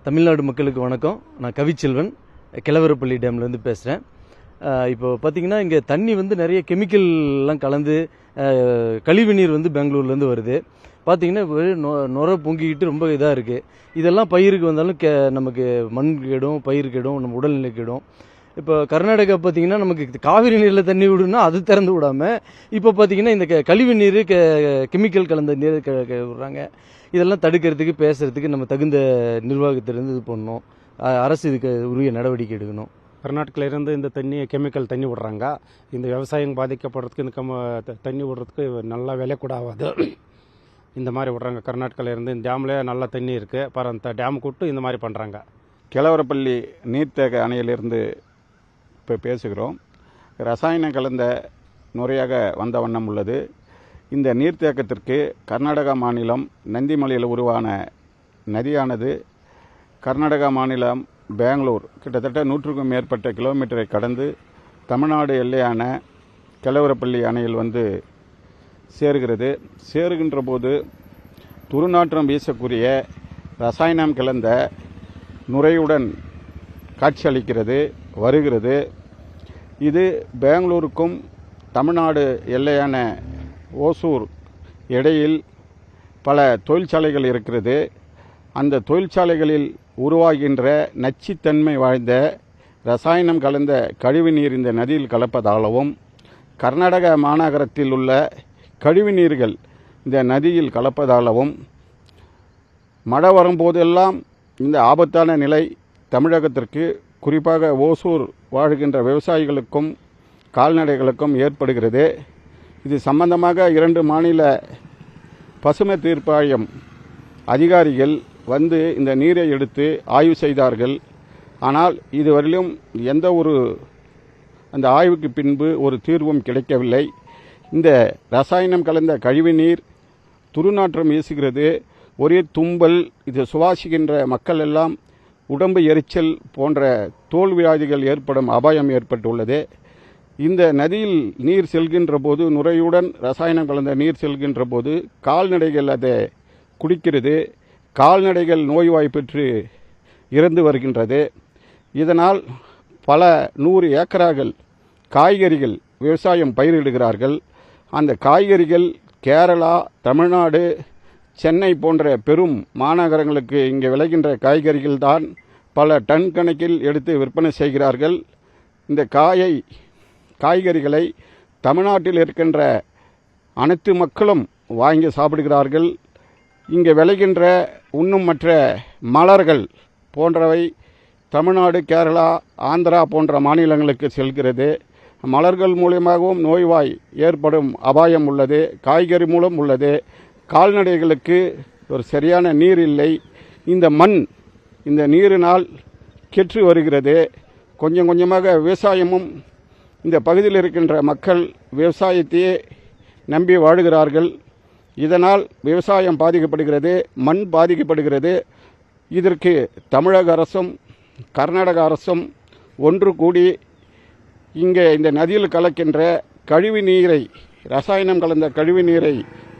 தமிழ்நாடு மக்களுக்கு வணக்கம். நான் கவிச்செல்வன், கிழவரப்பள்ளி டேம்லேருந்து பேசுகிறேன். இப்போ பார்த்தீங்கன்னா இங்கே தண்ணி நிறைய கெமிக்கல்லாம் கலந்து கழிவு நீர் பெங்களூர்லேருந்து வருது. பார்த்தீங்கன்னா நுரை பொங்கிக்கிட்டு ரொம்ப இதாக இருக்குது. இதெல்லாம் பயிருக்கு வந்தாலும் நமக்கு மண் கெடும், பயிர் கெடும், நம்ம உடல்நிலை கெடும். இப்போ கர்நாடகா பார்த்தீங்கன்னா நமக்கு காவிரி நீரில் தண்ணி விடுனா அது திறந்து விடாமல் இப்போ பார்த்தீங்கன்னா இந்த கழிவு நீர் கெமிக்கல் கலந்த நீர் விடுறாங்க. இதெல்லாம் தடுக்கிறதுக்கு பேசுகிறதுக்கு நம்ம தகுந்த நிர்வாகத்திலேருந்து இது பண்ணணும். அரசு இதுக்கு உரிய நடவடிக்கை எடுக்கணும். கர்நாடகிலேருந்து இந்த கெமிக்கல் தண்ணி விடுறாங்க. இந்த விவசாயம் பாதிக்கப்படுறதுக்கு இந்த தண்ணி விடுறதுக்கு நல்லா விலை கூட ஆகாது. இந்த மாதிரி விடுறாங்க. கர்நாடகாலேருந்து இந்த டேமில் நல்லா தண்ணி இருக்குது. அந்த டேம் கூட்டு இந்த மாதிரி பண்ணுறாங்க. கிழவரப்பள்ளி நீர்த்தேக்க அணையிலிருந்து இப்போ பேசுகிறோம். ரசாயனம் கலந்த நுரையாக வந்த வண்ணம் உள்ளது. இந்த நீர்த்தேக்கத்திற்கு கர்நாடகா மாநிலம் நந்திமலையில் உருவான நதியானது கர்நாடகா மாநிலம் பெங்களூர் கிட்டத்தட்ட 100க்கும் மேற்பட்ட கிலோமீட்டரை கடந்து தமிழ்நாடு எல்லையான கிழவரப்பள்ளி அணையில் சேருகிறது. சேருகின்ற போது துர்நாற்றம் வீசக்கூடிய ரசாயனம் கலந்த நுரையுடன் காட்சியளிக்கிறது வருகிறது. இது பெங்களூருக்கும் தமிழ்நாடு எல்லையான ஓசூர் இடையில் பல தொழிற்சாலைகள் இருக்கிறது. அந்த தொழிற்சாலைகளில் உருவாகின்ற நச்சுத்தன்மை வாய்ந்த ரசாயனம் கலந்த கழிவு நீர் இந்த நதியில் கலப்பதாகவும் கர்நாடக மாநகரத்தில் உள்ள கழிவு நீர்கள் இந்த நதியில் கலப்பதாகவும் மழை வரும்போதெல்லாம் இந்த ஆபத்தான நிலை தமிழகத்திற்கு குறிப்பாக ஓசூர் வாழ்கின்ற விவசாயிகளுக்கும் கால்நடைகளுக்கும் ஏற்படுகிறது. இது சம்பந்தமாக 2 மாநில பசுமை தீர்ப்பாயம் அதிகாரிகள் இந்த நீரை எடுத்து ஆய்வு செய்தார்கள். ஆனால் இதுவரையிலும் எந்த அந்த ஆய்வுக்கு பின்பு ஒரு தீர்வும் கிடைக்கவில்லை. இந்த ரசாயனம் கலந்த கழிவு நீர் துர்நாற்றம் வீசுகிறது. ஒரே தும்பல். இது சுவாசிக்கின்ற மக்கள் எல்லாம் உடம்பு எரிச்சல் போன்ற தோல் வியாதிகள் ஏற்படும் அபாயம் ஏற்பட்டுள்ளது. இந்த நதியில் நீர் செல்கின்ற போது நுரையுடன் ரசாயனம் கலந்த நீர் செல்கின்ற போது கால்நடைகள் அதை குடிக்கிறது. கால்நடைகள் நோய்வாய்ப்பெற்று இறந்து வருகின்றது. இதனால் பல 100 ஏக்கராக்கள் காய்கறிகள் விவசாயம் பயிரிடுகிறார்கள். அந்த காய்கறிகள் கேரளா, தமிழ்நாடு, சென்னை போன்ற பெரும் மாநகரங்களுக்கு இங்கே விளைகின்ற காய்கறிகள் தான் பல டன் கணக்கில் எடுத்து விற்பனை செய்கிறார்கள். இந்த காய்கறிகளை தமிழ்நாட்டில் இருக்கின்ற அனைத்து மக்களும் வாங்கி சாப்பிடுகிறார்கள். இங்கே விளைகின்ற இன்னும் மற்ற மலர்கள் போன்றவை தமிழ்நாடு, கேரளா, ஆந்திரா போன்ற மாநிலங்களுக்கு செல்கிறது. மலர்கள் மூலமாகவும் நோய்வாய் ஏற்படும் அபாயம் உள்ளது. காய்கறி மூலம் உள்ளது. கால்நடைகளுக்கு ஒரு சரியான நீர் இல்லை. இந்த மண் இந்த நீரினால் கெற்று வருகிறது. கொஞ்சம் கொஞ்சமாக விவசாயமும் இந்த பகுதியில் இருக்கின்ற மக்கள் விவசாயத்தையே நம்பி வாழுகிறார்கள். இதனால் விவசாயம் பாதிக்கப்படுகிறது, மண் பாதிக்கப்படுகிறது. இதற்கு தமிழக அரசும் கர்நாடக அரசும் ஒன்று கூடி இங்கே இந்த நதியில் கலக்கின்ற கழிவு நீரை ரசாயனம் கலந்த கழிவு நீரை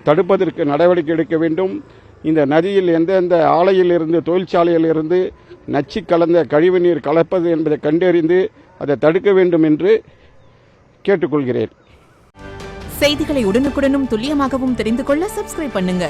தடுப்பதற்கு நடவடிக்கை எடுக்க வேண்டும். இந்த நதியில் எந்தெந்த ஆலையிலிருந்து தொழிற்சாலையிலிருந்து நச்சு கலந்த கழிவு நீர் கலப்பது என்பதை கண்டறிந்து அதை தடுக்க வேண்டும் என்று கேட்டுக்கொள்கிறேன். செய்திகளை உடனுக்குடனும் துல்லியமாகவும் தெரிந்து கொள்ள சப்ஸ்கிரைப் பண்ணுங்க.